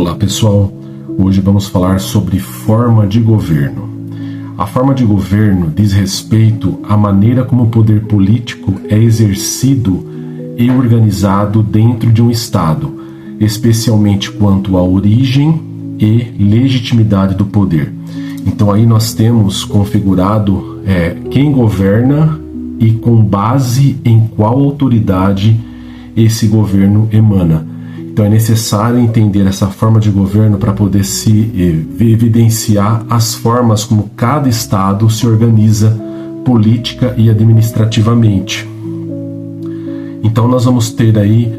Olá pessoal, hoje vamos falar sobre forma de governo. A forma de governo diz respeito à maneira como o poder político é exercido e organizado dentro de um Estado, especialmente quanto à origem e legitimidade do poder. Então aí nós temos configurado quem governa e com base em qual autoridade esse governo emana. Então é necessário entender essa forma de governo para poder se evidenciar as formas como cada estado se organiza política e administrativamente. Então nós vamos ter aí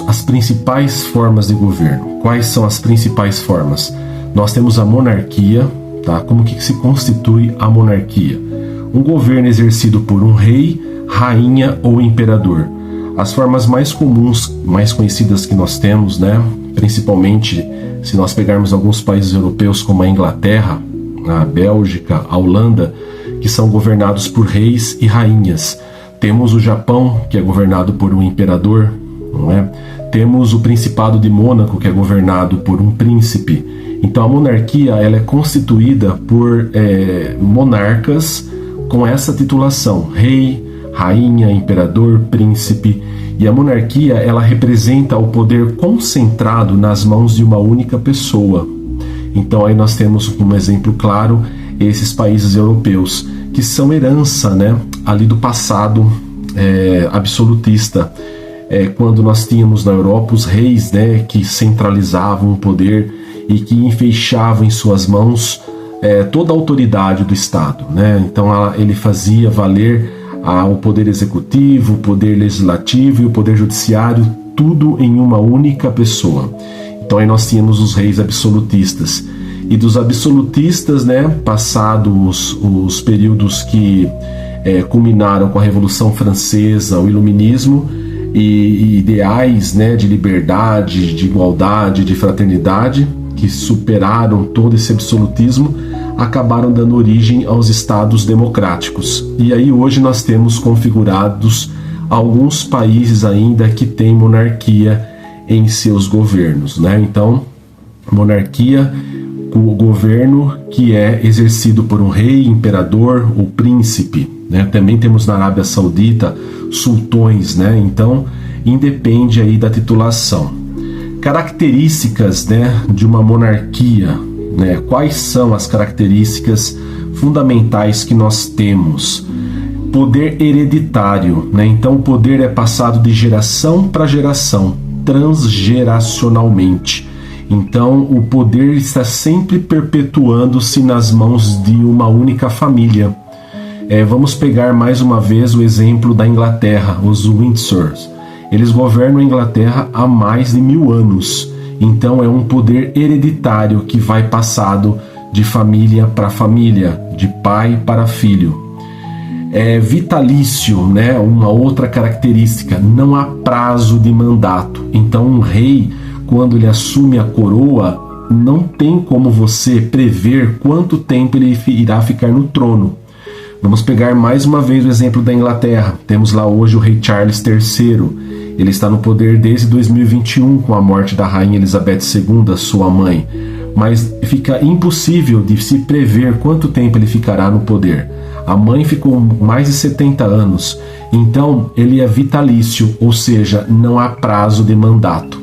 as principais formas de governo. Quais são as principais formas? Nós temos a monarquia, tá? Como que se constitui a monarquia? Um governo exercido por um rei, rainha ou imperador. As formas mais comuns, mais conhecidas que nós temos, né? Principalmente se nós pegarmos alguns países europeus como a Inglaterra, a Bélgica, a Holanda, que são governados por reis e rainhas. Temos o Japão, que é governado por um imperador, não é? Temos o Principado de Mônaco, que é governado por um príncipe. Então a monarquia ela é constituída por monarcas com essa titulação: rei, rainha, imperador, príncipe. E a monarquia ela representa o poder concentrado nas mãos de uma única pessoa. Então aí nós temos como exemplo claro esses países europeus que são herança, né, ali do passado absolutista. Quando nós tínhamos na Europa os reis, né, que centralizavam o poder e que enfeixavam em suas mãos toda a autoridade do Estado, né? Então ele fazia valer o poder executivo, o poder legislativo e o poder judiciário, tudo em uma única pessoa. Então aí nós tínhamos os reis absolutistas. E dos absolutistas, né, passados os períodos que culminaram com a Revolução Francesa, o Iluminismo, e ideais, né, de liberdade, de igualdade, de fraternidade, que superaram todo esse absolutismo, acabaram dando origem aos estados democráticos. E aí hoje nós temos configurados alguns países ainda que têm monarquia em seus governos, né? Então, monarquia, o governo que é exercido por um rei, imperador ou príncipe, né? Também temos na Arábia Saudita sultões, né? Então, independe aí da titulação. Características, né, de uma monarquia, né? Quais são as características fundamentais que nós temos? Poder hereditário, né? Então o poder é passado de geração para geração, transgeracionalmente. Então o poder está sempre perpetuando-se nas mãos de uma única família. Vamos pegar mais uma vez o exemplo da Inglaterra, os Windsors. Eles governam a Inglaterra há mais de 1000 anos. Então é um poder hereditário que vai passado de família para família, de pai para filho. É vitalício, né? Uma outra característica, não há prazo de mandato. Então um rei, quando ele assume a coroa, não tem como você prever quanto tempo ele irá ficar no trono. Vamos pegar mais uma vez o exemplo da Inglaterra. Temos lá hoje o rei Charles III. Ele está no poder desde 2021 com a morte da rainha Elizabeth II, sua mãe. Mas fica impossível de se prever quanto tempo ele ficará no poder. A mãe ficou mais de 70 anos. Então ele é vitalício, ou seja, não há prazo de mandato.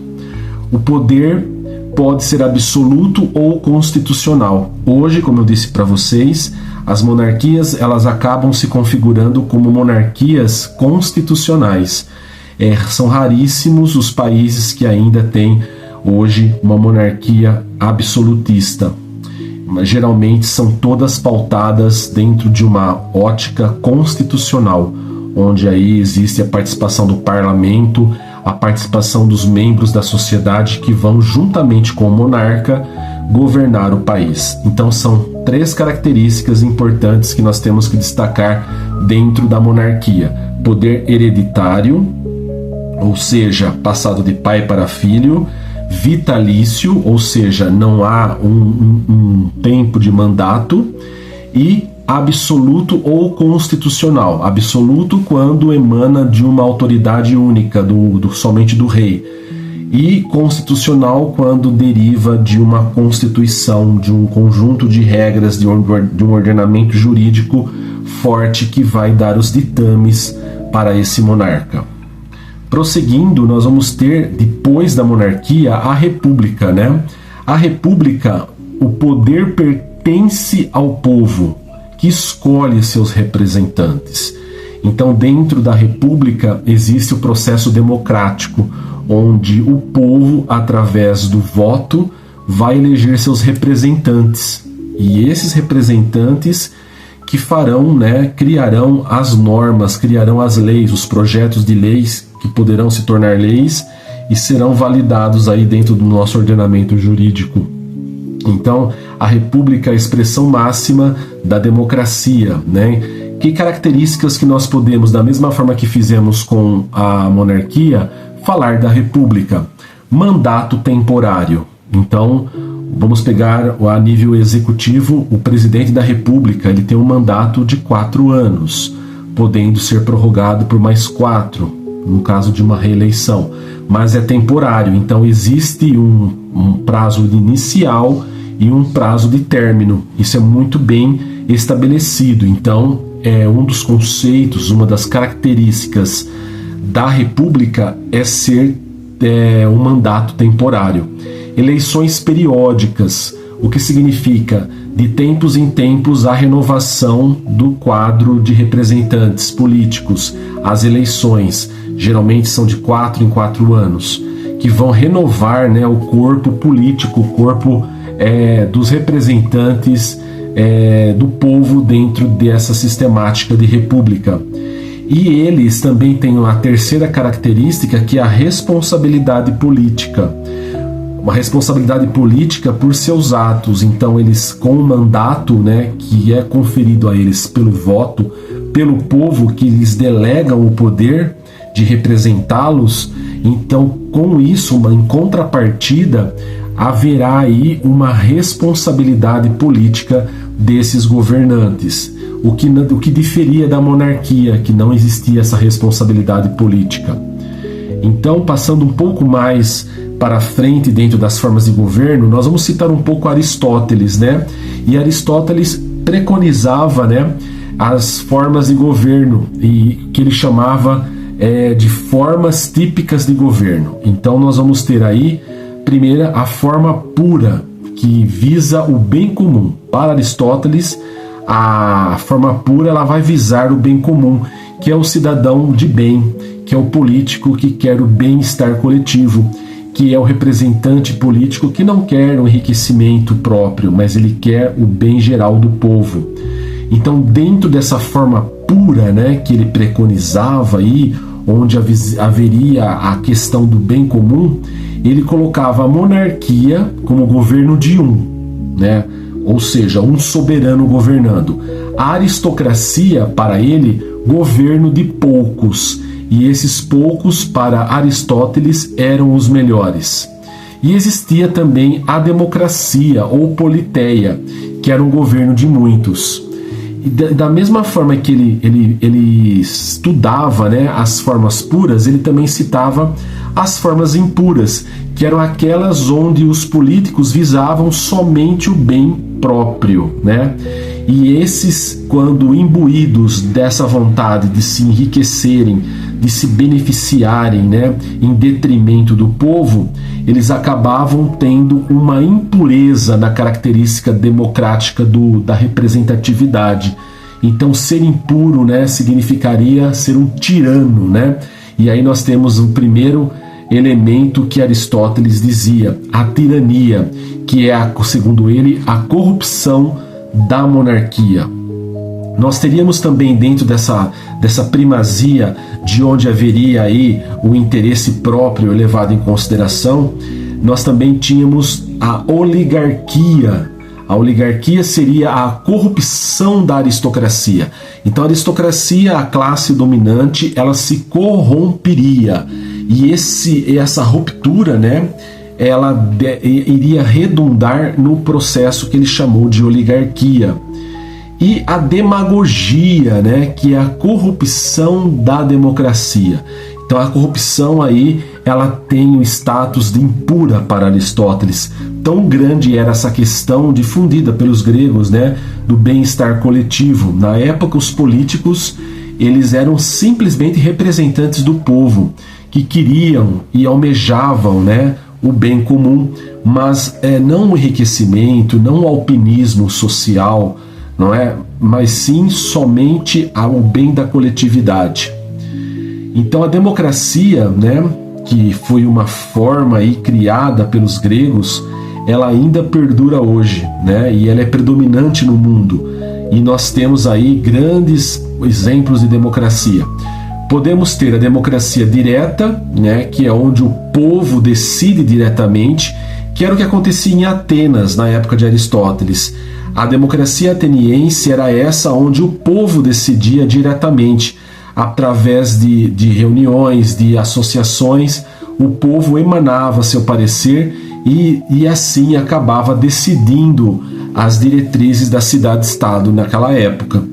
O poder pode ser absoluto ou constitucional. Hoje, como eu disse para vocês, as monarquias elas acabam se configurando como monarquias constitucionais. São raríssimos os países que ainda têm hoje uma monarquia absolutista. Mas, geralmente são todas pautadas dentro de uma ótica constitucional, onde aí existe a participação do parlamento, a participação dos membros da sociedade que vão, juntamente com o monarca, governar o país. Então são 3 características importantes que nós temos que destacar dentro da monarquia: poder hereditário, ou seja, passado de pai para filho; vitalício, ou seja, não há um tempo de mandato; e absoluto ou constitucional. Absoluto quando emana de uma autoridade única, somente do rei. e constitucional quando deriva de uma constituição, de um conjunto de regras, de um ordenamento jurídico forte que vai dar os ditames para esse monarca. Prosseguindo, nós vamos ter, depois da monarquia, a república, né? A república, o poder pertence ao povo, que escolhe seus representantes. Então, dentro da república, existe o processo democrático, onde o povo, através do voto, vai eleger seus representantes. E esses representantes que farão, né, criarão as normas, criarão as leis, os projetos de leis que poderão se tornar leis e serão validados aí dentro do nosso ordenamento jurídico. Então, a república é a expressão máxima da democracia, né? Que características que nós podemos, da mesma forma que fizemos com a monarquia, falar da república? Mandato temporário. Então, vamos pegar a nível executivo, o presidente da república, ele tem um mandato de 4 anos, podendo ser prorrogado por mais 4, no caso de uma reeleição, mas é temporário, então existe um prazo inicial e um prazo de término. Isso é muito bem estabelecido. Então, é um dos conceitos, uma das características da república é ser um mandato temporário. Eleições periódicas, o que significa de tempos em tempos a renovação do quadro de representantes políticos. As eleições geralmente são de 4 em 4 anos, que vão renovar, né, o corpo político, o corpo dos representantes do povo dentro dessa sistemática de república. E eles também têm a terceira característica, que é a responsabilidade política. Uma responsabilidade política por seus atos. Então, eles, com o mandato, né, que é conferido a eles pelo voto, pelo povo que lhes delegam o poder de representá-los, então, com isso, em contrapartida, haverá aí uma responsabilidade política desses governantes, o que diferia da monarquia, que não existia essa responsabilidade política. Então, passando um pouco mais para frente dentro das formas de governo, nós vamos citar um pouco Aristóteles, né? E Aristóteles preconizava, né, as formas de governo, e que ele chamava de formas típicas de governo. Então, nós vamos ter aí, primeira, a forma pura, que visa o bem comum. Para Aristóteles, a forma pura, ela vai visar o bem comum, que é o cidadão de bem, que é o político que quer o bem-estar coletivo, que é o representante político que não quer um enriquecimento próprio, mas ele quer o bem geral do povo. Então, dentro dessa forma pura, né, que ele preconizava aí, onde haveria a questão do bem comum, ele colocava a monarquia como governo de um, né? Ou seja, um soberano governando. A aristocracia, para ele, governo de poucos. E esses poucos, para Aristóteles, eram os melhores. E existia também a democracia, ou politeia, que era um governo de muitos. E da mesma forma que ele estudava, né, as formas puras, ele também citava as formas impuras, que eram aquelas onde os políticos visavam somente o bem próprio, né? E esses, quando imbuídos dessa vontade de se enriquecerem, de se beneficiarem, né, em detrimento do povo, eles acabavam tendo uma impureza na característica democrática da representatividade. Então, ser impuro, né, significaria ser um tirano, né? E aí nós temos o primeiro elemento que Aristóteles dizia, a tirania, que é, segundo ele, a corrupção da monarquia. Nós teríamos também, dentro dessa primazia, de onde haveria aí o interesse próprio levado em consideração, nós também tínhamos a oligarquia. A oligarquia seria a corrupção da aristocracia. Então, a aristocracia, a classe dominante, ela se corromperia. E essa ruptura, né, ela iria redundar no processo que ele chamou de oligarquia. E a demagogia, né, que é a corrupção da democracia. Então a corrupção aí, ela tem o status de impura para Aristóteles. Tão grande era essa questão difundida pelos gregos, né, do bem-estar coletivo. Na época, os políticos, eles eram simplesmente representantes do povo, que queriam e almejavam, né, o bem comum, mas não o enriquecimento, não o alpinismo social, não é? Mas sim somente o bem da coletividade. Então a democracia, né, que foi uma forma aí criada pelos gregos, ela ainda perdura hoje, né, e ela é predominante no mundo. E nós temos aí grandes exemplos de democracia. Podemos ter a democracia direta, né, que é onde o povo decide diretamente, que era o que acontecia em Atenas na época de Aristóteles. A democracia ateniense era essa onde o povo decidia diretamente, através de reuniões, de associações, o povo emanava seu parecer e assim acabava decidindo as diretrizes da cidade-estado naquela época.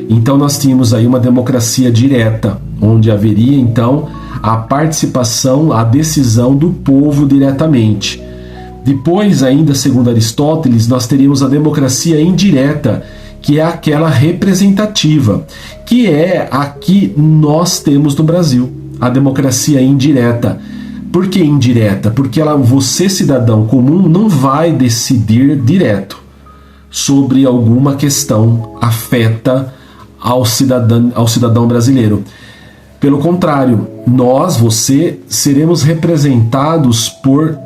Então nós tínhamos aí uma democracia direta, onde haveria então a participação, a decisão do povo diretamente. Depois, ainda segundo Aristóteles, nós teríamos a democracia indireta, que é aquela representativa, que é a que nós temos no Brasil, a democracia indireta. Por que indireta? Porque você, cidadão comum, não vai decidir direto sobre alguma questão afeta ao cidadão brasileiro. Pelo contrário, você, seremos representados por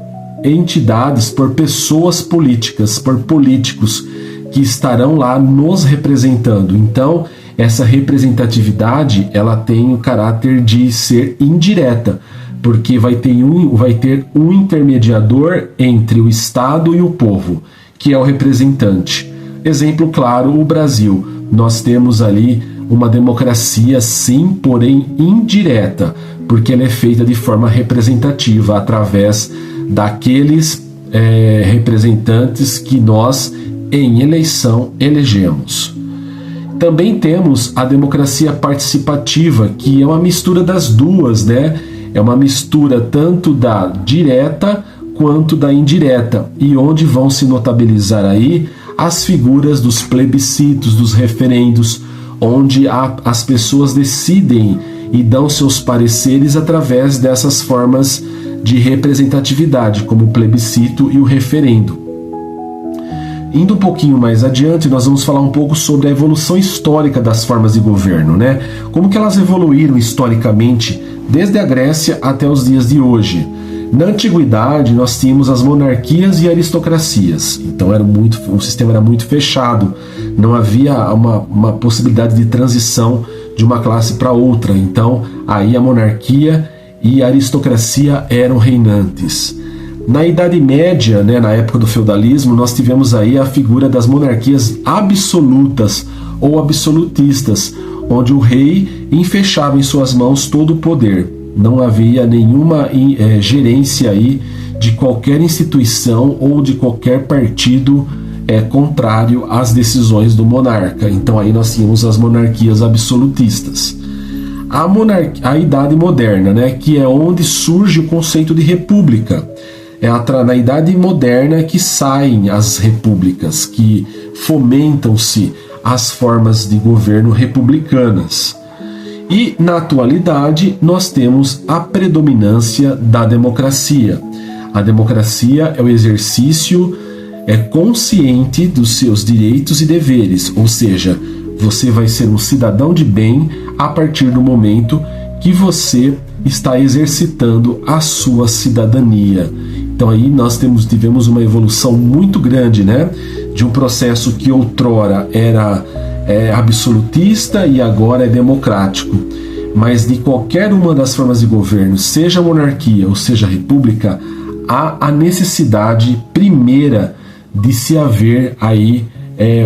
entidades, por pessoas políticas, por políticos que estarão lá nos representando. Então, essa representatividade, ela tem o caráter de ser indireta, porque vai ter um intermediador entre o Estado e o povo, que é o representante. Exemplo claro, o Brasil. Nós temos ali uma democracia, sim, porém indireta, porque ela é feita de forma representativa, através daqueles representantes que nós, em eleição, elegemos. Também temos a democracia participativa, que é uma mistura das duas, né? É uma mistura tanto da direta quanto da indireta, e onde vão se notabilizar aí as figuras dos plebiscitos, dos referendos, onde as pessoas decidem e dão seus pareceres através dessas formas de representatividade, como o plebiscito e o referendo. Indo um pouquinho mais adiante, nós vamos falar um pouco sobre a evolução histórica das formas de governo, né? Como que elas evoluíram historicamente desde a Grécia até os dias de hoje. Na antiguidade, nós tínhamos as monarquias e aristocracias. Então o sistema era muito fechado, não havia uma possibilidade de transição de uma classe para outra. Então aí a monarquia e a aristocracia eram reinantes. Na Idade Média, né, na época do feudalismo, nós tivemos aí a figura das monarquias absolutas ou absolutistas, onde o rei enfechava em suas mãos todo o poder. Não havia nenhuma gerência aí de qualquer instituição ou de qualquer partido contrário às decisões do monarca. Então aí nós tínhamos as monarquias absolutistas. A Idade Moderna, né, que é onde surge o conceito de república. É na Idade Moderna que saem as repúblicas, que fomentam-se as formas de governo republicanas. E, na atualidade, nós temos a predominância da democracia. A democracia é o exercício consciente dos seus direitos e deveres, ou seja, você vai ser um cidadão de bem a partir do momento que você está exercitando a sua cidadania. Então aí nós tivemos uma evolução muito grande, né? De um processo que outrora era absolutista e agora é democrático. Mas de qualquer uma das formas de governo, seja monarquia ou seja república, há a necessidade primeira de se haver aí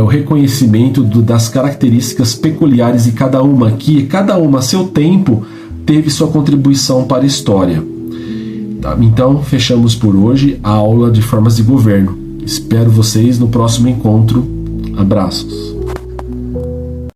o reconhecimento das características peculiares de cada uma, que cada uma a seu tempo teve sua contribuição para a história. Então, fechamos por hoje a aula de formas de governo. Espero vocês no próximo encontro. Abraços.